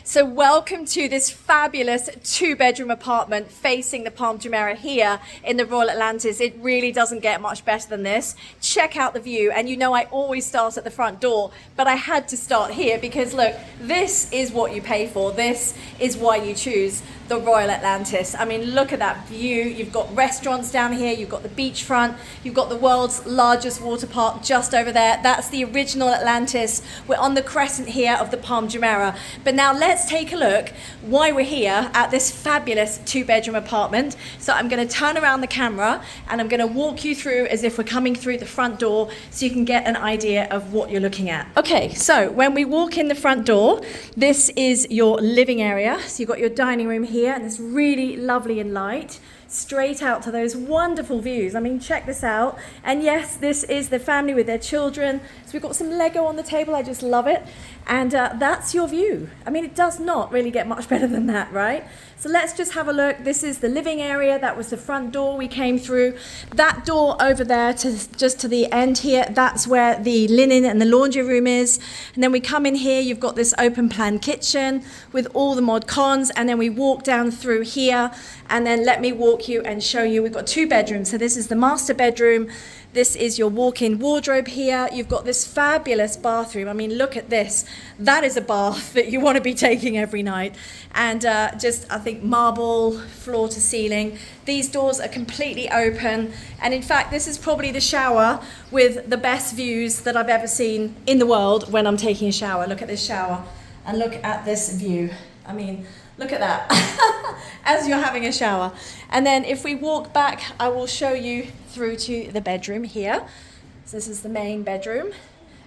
So welcome to this fabulous 2-bedroom apartment facing the Palm Jumeirah here in the Royal Atlantis. It really doesn't get much better than this. Check out the view. And you know I always start at the front door, but I had to start here because look, this is what you pay for. This is why you choose the Royal Atlantis. I mean, look at that view. You've got restaurants down here, you've got the beachfront, you've got the world's largest water park just over there. That's the original Atlantis. We're on the crescent here of the Palm Jumeirah. But now let's take a look why we're here at this fabulous 2-bedroom apartment. So I'm going to turn around the camera and I'm going to walk you through as if we're coming through the front door so you can get an idea of what you're looking at. Okay, so when we walk in the front door, this is your living area. So you've got your dining room here and it's really lovely and light, straight out to those wonderful views. I mean, check this out. And yes, this is the family with their children. So we've got some Lego on the table. I just love it. And that's your view. I mean, it does not really get much better than that, right? So let's just have a look. This is the living area. That was the front door we came through. That door over there just to the end here, that's where the linen and the laundry room is. And then we come in here, you've got this open plan kitchen with all the mod cons. And then we walk down through here. And then let me walk you and show you. We've got 2 bedrooms. So this is the master bedroom. This is your walk-in wardrobe here. You've got this fabulous bathroom. I mean, look at this. That is a bath that you want to be taking every night. And just, I think, marble, floor to ceiling. These doors are completely open. And in fact, this is probably the shower with the best views that I've ever seen in the world when I'm taking a shower. Look at this shower and look at this view. I mean, look at that as you're having a shower. And then if we walk back, I will show you through to the bedroom here. So this is the main bedroom.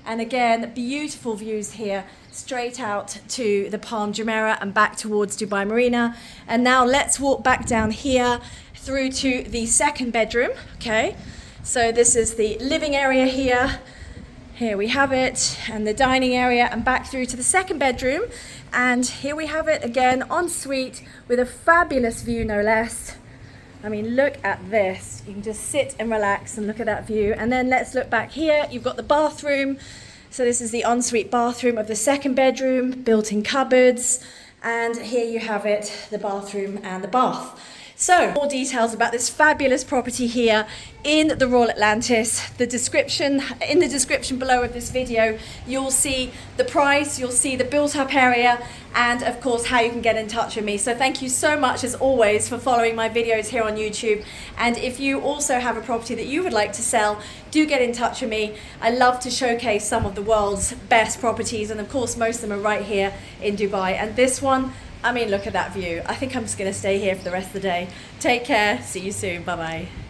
And again, beautiful views here, straight out to the Palm Jumeirah and back towards Dubai Marina. And now let's walk back down here through to the 2nd bedroom, okay? So this is the living area here. Here we have it, and the dining area, and back through to the 2nd bedroom. And here we have it again, en suite with a fabulous view, no less. I mean, look at this. You can just sit and relax and look at that view. And then let's look back here. You've got the bathroom. So this is the ensuite bathroom of the 2nd bedroom, built-in cupboards. And here you have it, the bathroom and the bath. So, more details about this fabulous property here in the Royal Atlantis. In the description below of this video, you'll see the price, you'll see the built-up area, and of course how you can get in touch with me. So thank you so much as always for following my videos here on YouTube. And if you also have a property that you would like to sell, do get in touch with me. I love to showcase some of the world's best properties, and of course most of them are right here in Dubai. And this one, I mean, look at that view. I think I'm just going to stay here for the rest of the day. Take care. See you soon. Bye-bye.